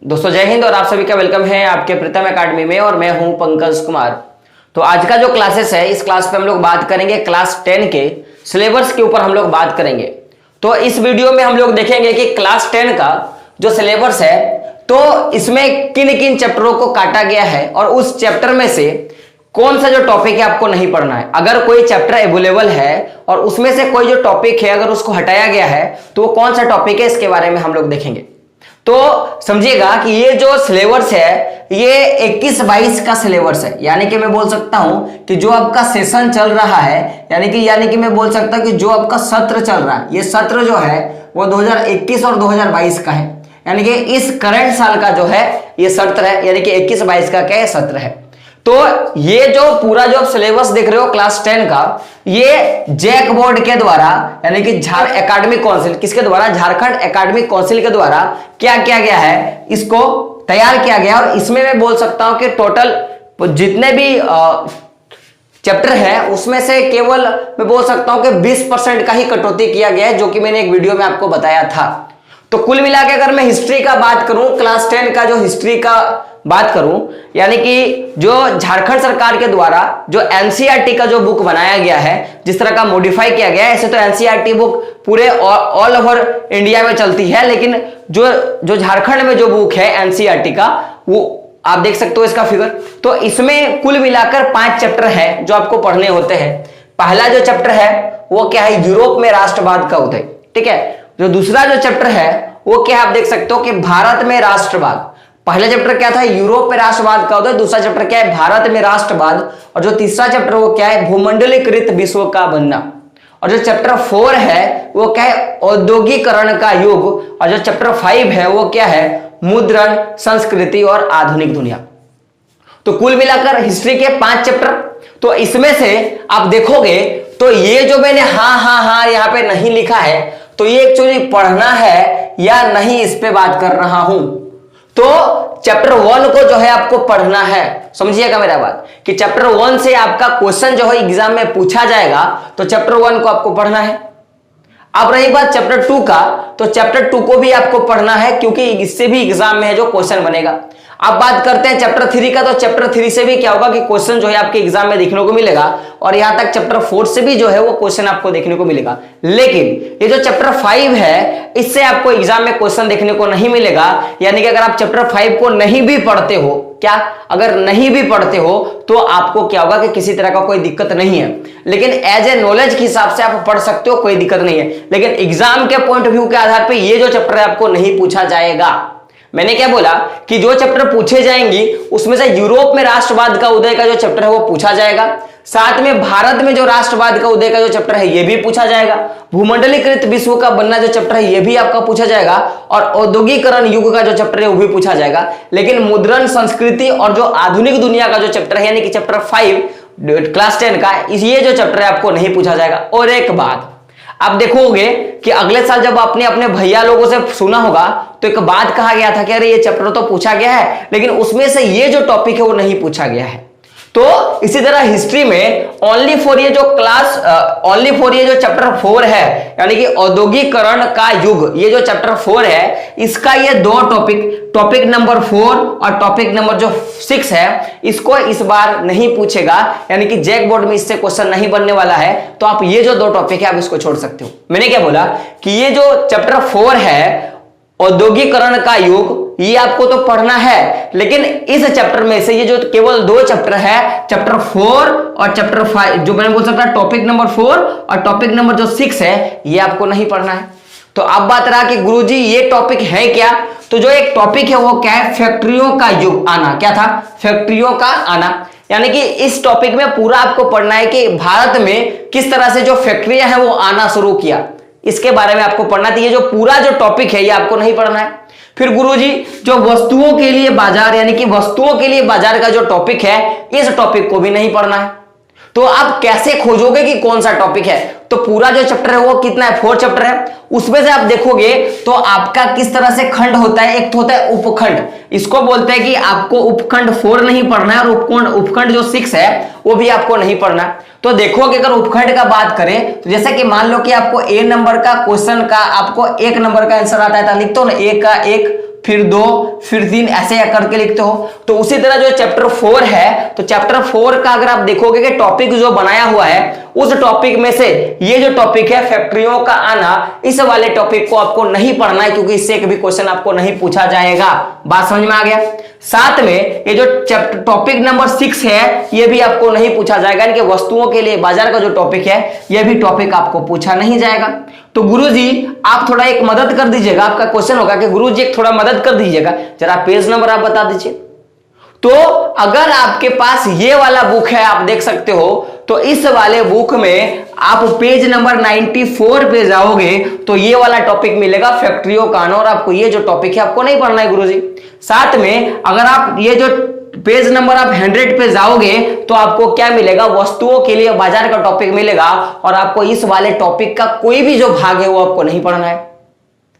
दोस्तों जय हिंद और आप सभी का वेलकम है आपके प्रीतम एकेडमी में और मैं हूं पंकज कुमार। तो आज का जो क्लासेस है इस क्लास पे हम लोग बात करेंगे क्लास 10 के सिलेबस के ऊपर हम लोग बात करेंगे। तो इस वीडियो में हम लोग देखेंगे कि क्लास 10 का जो सिलेबस है तो इसमें किन किन चैप्टरों को काटा गया है और उस चैप्टर में से कौन सा जो टॉपिक है आपको नहीं पढ़ना है। अगर कोई चैप्टर अवेलेबल है और उसमें से कोई जो टॉपिक है अगर उसको हटाया गया है तो वो कौन सा टॉपिक है इसके बारे में हम लोग देखेंगे। तो समझिएगा कि ये जो सिलेबस है ये 21-22 का सिलेबस है, यानी कि मैं बोल सकता हूं कि जो आपका सेशन चल रहा है यानी कि मैं बोल सकता हूं कि जो आपका सत्र चल रहा है ये सत्र जो है वो 2021 और 2022 का है, यानी कि इस करंट साल का जो है ये सत्र है, यानी कि 21-22 का क्या है सत्र है। तो ये जो पूरा जो आप सिलेबस देख रहे हो क्लास 10 का ये जैक बोर्ड के द्वारा यानी कि एकेडमिक काउंसिल किसके द्वारा झारखंड एकेडमिक काउंसिल के द्वारा क्या किया गया है, इसको तैयार किया गया। और इसमें मैं बोल सकता हूं कि टोटल जितने भी चैप्टर है उसमें से केवल मैं बोल सकता हूं कि 20% का ही कटौती किया गया है, जो कि मैंने एक वीडियो में आपको बताया था। तो कुल मिला के अगर मैं हिस्ट्री का बात करूं, क्लास 10 का जो हिस्ट्री का बात करूं, यानी कि जो झारखंड सरकार के द्वारा जो एनसीईआरटी का जो बुक बनाया गया है, जिस तरह का मॉडिफाई किया गया है, ऐसे तो एनसीईआरटी बुक पूरे ऑल ओवर इंडिया में चलती है, लेकिन जो झारखंड में जो बुक है एनसीईआरटी का वो आप देख सकते हो इसका फिगर। तो इसमें कुल मिलाकर 5 चैप्टर है जो आपको पढ़ने होते हैं। पहला जो चैप्टर है वो क्या है, यूरोप में राष्ट्रवाद का उदय, ठीक है। जो दूसरा जो चैप्टर है वो क्या है, आप देख सकते हो कि भारत में राष्ट्रवाद। पहला चैप्टर क्या था, यूरोप में राष्ट्रवाद का उदय। दूसरा चैप्टर क्या है, भारत में राष्ट्रवाद। और जो तीसरा चैप्टर वो क्या है, भूमंडलीकृत विश्व का बनना। और जो चैप्टर 4 है वो क्या है, औद्योगिकरण का युग। और जो चैप्टर 5 है वो क्या है, मुद्रण, संस्कृति और आधुनिक दुनिया। तो कुल मिलाकर हिस्ट्री के 5 चैप्टर। तो इसमें से आप देखोगे तो ये जो मैंने हाँ यहां पे नहीं लिखा है तो ये एक्चुअली पढ़ना है या नहीं इस पे बात कर रहा हूं। तो चैप्टर 1 को जो है आपको पढ़ना है, समझिएगा मेरा बात कि चैप्टर 1 से आपका क्वेश्चन जो है एग्जाम में पूछा जाएगा, तो चैप्टर 1 को आपको पढ़ना है। अब रही बात चैप्टर 2 का, तो चैप्टर 2 को भी आपको पढ़ना है क्योंकि इससे भी एग्जाम में है जो क्वेश्चन बनेगा। अब बात करते हैं चैप्टर 3 का, तो चैप्टर 3 से भी क्या होगा कि क्वेश्चन जो है आपके एग्जाम में देखने को मिलेगा। और यहां तक चैप्टर 4 से भी जो है वो क्वेश्चन आपको देखने को मिलेगा। लेकिन ये जो चैप्टर 5 है इससे आपको एग्जाम में क्वेश्चन देखने को नहीं मिलेगा, यानी कि अगर आप चैप्टर 5 को नहीं भी पढ़ते हो, क्या अगर नहीं भी पढ़ते हो तो आपको क्या होगा कि किसी तरह का कोई दिक्कत नहीं है। लेकिन एज ए नॉलेज के हिसाब से आप पढ़ सकते हो, कोई दिक्कत नहीं है। लेकिन एग्जाम के पॉइंट ऑफ व्यू के आधार पर ये जो चैप्टर है आपको नहीं पूछा जाएगा। मैंने क्या बोला कि जो चैप्टर पूछे जाएंगी उसमें से यूरोप में राष्ट्रवाद का उदय का जो चैप्टर है वो पूछा जाएगा। साथ में भारत में जो राष्ट्रवाद का उदय का जो चैप्टर है ये भी पूछा जाएगा। भूमंडलीकृत विश्व का बनना जो चैप्टर है ये भी आपका पूछा जाएगा। और औद्योगिकरण युग का जो चैप्टर है वो भी पूछा जाएगा। लेकिन मुद्रण, संस्कृति और जो आधुनिक दुनिया का जो चैप्टर है यानी कि चैप्टर 5 क्लास 10 का, ये जो चैप्टर है आपको नहीं पूछा जाएगा। और एक बात आप देखोगे कि अगले साल जब आपने अपने भैया लोगों से सुना होगा तो एक बात कहा गया था कि अरे ये चैप्टर तो पूछा गया है लेकिन उसमें से ये जो टॉपिक है वो नहीं पूछा गया है। तो इसी तरह हिस्ट्री में ओनली फॉर ये जो चैप्टर 4 है यानी कि औद्योगिकरण का युग, ये जो चैप्टर 4 है इसका ये 2 टॉपिक नंबर 4 और टॉपिक नंबर जो 6 है इसको इस बार नहीं पूछेगा, यानी कि जैक बोर्ड में इससे क्वेश्चन नहीं बनने वाला है। तो आप ये जो 2 टॉपिक है आप इसको छोड़ सकते हो। मैंने क्या बोला कि ये जो चैप्टर 4 है औद्योगिकरण का युग ये आपको तो पढ़ना है, लेकिन इस चैप्टर में से ये जो केवल 2 चैप्टर है, चैप्टर 4 और चैप्टर 5, जो मैंने बोल सकता टॉपिक नंबर 4 और टॉपिक नंबर जो 6 है ये आपको नहीं पढ़ना है। तो अब बात रहा कि गुरुजी ये टॉपिक है क्या, तो जो एक टॉपिक है वो क्या है, फैक्ट्रियों का युग आना। क्या था, फैक्ट्रियों का आना। यानी कि इस टॉपिक में पूरा आपको पढ़ना है कि भारत में किस तरह से जो फैक्ट्रियां हैं वो आना शुरू किया, इसके बारे में आपको पढ़ना है। ये जो पूरा जो टॉपिक है ये आपको नहीं पढ़ना है। फिर गुरुजी जो वस्तुओं के लिए बाजार यानी कि वस्तुओं के लिए बाजार का जो टॉपिक है इस टॉपिक को भी नहीं पढ़ना है। तो आप कैसे खोजोगे कि कौन सा टॉपिक है, तो पूरा जो चैप्टर है वो कितना है, 4 चैप्टर है। उसमें से आप देखोगे तो आपका किस तरह से खंड होता है, एक तो होता है उपखंड, इसको बोलते हैं कि आपको उपखंड 4 नहीं पढ़ना है और उपखंड जो 6 है वो भी आपको नहीं पढ़ना। तो देखोगे अगर उपखंड का बात करें तो जैसे कि मान लो कि आपको A नंबर का क्वेश्चन का आपको 1 नंबर का आंसर आता है, लिखते हो ना 1 का 1 फिर 2, फिर 3 ऐसे करके लिखते हो। तो उसी तरह जो चैप्टर 4 है, तो चैप्टर 4 का अगर आप देखोगे कि टॉपिक जो बनाया हुआ है, उस टॉपिक में से ये जो टॉपिक है फैक्ट्रियों का आना, इस वाले टॉपिक को आपको नहीं पढ़ना है, क्योंकि इससे एक भी क्वेश्चन आपको नहीं पूछा जाएगा। बात समझ में आ गया। साथ में ये जो चैप्टर टॉपिक नंबर 6 है, ये भी आपको नहीं पूछा जाएगा, यानी कि वस्तुओं के लिए बाजार का जो टॉपिक है, ये भी टॉपिक आपको पूछा नहीं जाएगा। तो गुरुजी आप थोड़ा एक मदद कर दीजिएगा। आपका क्वेश्चन होगा कि गुरुजी एक थोड़ा मदद कर दीजिएगा, जरा पेज नंबर आप बता दीजिए। तो अगर आपके पास ये वाला बुक है, आप देख सकते हो, तो इस वाले बुक में आप पेज नंबर 94 पे जाओगे तो ये वाला टॉपिक मिलेगा फैक्ट्रियों का आना, और आपको ये जो टॉपिक है आपको नहीं पढ़ना है गुरुजी। साथ में अगर आप ये जो पेज नंबर आप 100 पे जाओगे तो आपको क्या मिलेगा, वस्तुओं के लिए बाजार का टॉपिक मिलेगा, और आपको इस वाले टॉपिक का कोई भी जो भाग है वो आपको नहीं पढ़ना है।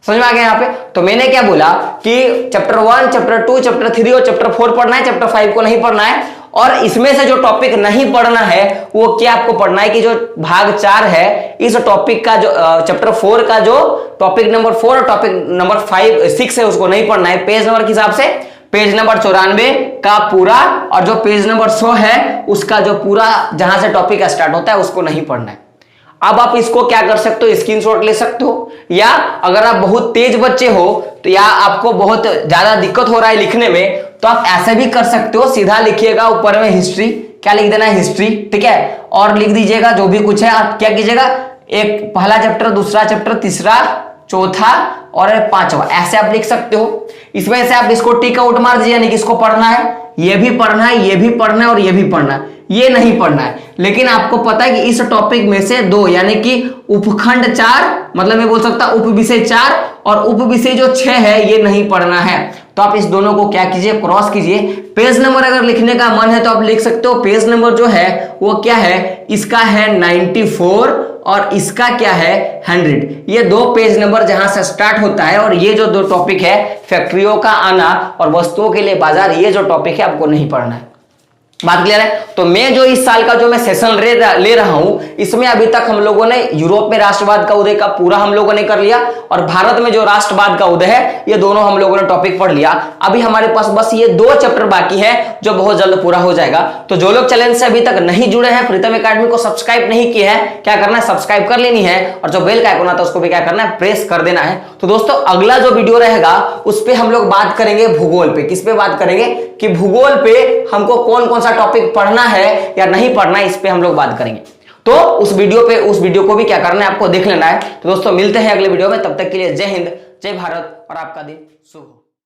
समझ में आ गया यहाँ पे। तो मैंने क्या बोला कि चैप्टर 1, चैप्टर 2, चैप्टर 3 और चैप्टर 4 पढ़ना है, चैप्टर 5 को नहीं पढ़ना है। और इसमें से जो टॉपिक नहीं पढ़ना है वो क्या आपको पढ़ना है कि जो भाग 4 है, इस टॉपिक का जो चैप्टर 4 का जो टॉपिक नंबर 4 और टॉपिक नंबर 6 है, उसको नहीं पढ़ना है। पेज नंबर के हिसाब से पेज नंबर 94 का पूरा, और जो पेज नंबर 100 है उसका जो पूरा जहां से टॉपिक स्टार्ट होता है उसको नहीं पढ़ना है। अब आप इसको क्या कर सकते हो, स्क्रीनशॉट ले सकते हो, या अगर आप बहुत तेज बच्चे हो तो या आपको बहुत ज्यादा दिक्कत हो रहा है लिखने में, तो आप ऐसे भी कर सकते हो। सीधा लिखिएगा ऊपर में हिस्ट्री, क्या लिख देना है, हिस्ट्री, ठीक है, और लिख दीजिएगा जो भी कुछ है। आप क्या कीजिएगा, एक पहला चैप्टर, दूसरा चैप्टर, तीसरा, चौथा और 5वां, ऐसे आप लिख सकते हो। इसमें से आप इसको टिक आउट मार दीजिए, यानी कि इसको पढ़ना है, ये भी पढ़ना है, ये भी पढ़ना है और ये भी पढ़ना है, ये नहीं पढ़ना है। लेकिन आपको पता है कि इस टॉपिक में से 2, यानी कि उपखंड 4, मतलब मैं बोल सकता हूं उपविषय 4 और उपविषय जो 6 है, ये नहीं पढ़ना है। तो आप इस दोनों को क्या कीजिए, क्रॉस कीजिए। पेज नंबर अगर लिखने का मन है तो आप लिख सकते हो। पेज नंबर जो है वो क्या है, इसका है 94 और इसका क्या है 100। ये 2 पेज नंबर जहां से स्टार्ट होता है, और ये जो 2 टॉपिक है फैक्ट्रियों का आना और वस्तुओं के लिए बाजार, ये जो टॉपिक है आपको नहीं पढ़ना है। बात क्लियर है। तो मैं जो इस साल का जो मैं सेशन ले रहा हूं, इसमें अभी तक हम लोगों ने यूरोप में राष्ट्रवाद का उदय का पूरा हम लोगों ने कर लिया, और भारत में जो राष्ट्रवाद का उदय है, ये दोनों हम लोगों ने टॉपिक पढ़ लिया। अभी हमारे पास बस ये 2 चैप्टर बाकी है जो बहुत जल्द पूरा हो जाएगा। तो जो लोग चैनल से अभी तक नहीं जुड़े हैं, प्रीतम एकेडमी को सब्सक्राइब नहीं किए हैं, क्या करना है, सब्सक्राइब कर लेनी है, और जो बेल का आइकन आता है उसको भी क्या करना है, प्रेस कर देना है। तो दोस्तों अगला जो वीडियो रहेगा उस पर हम लोग बात करेंगे भूगोल पे। किस पे बात करेंगे कि भूगोल पे हमको कौन कौन सा टॉपिक पढ़ना है या नहीं पढ़ना है, इस पे हम लोग बात करेंगे। तो उस वीडियो को भी क्या करना है, आपको देख लेना है। तो दोस्तों मिलते हैं अगले वीडियो में, तब तक के लिए जय हिंद, जय भारत और आपका दिन शुभ हो।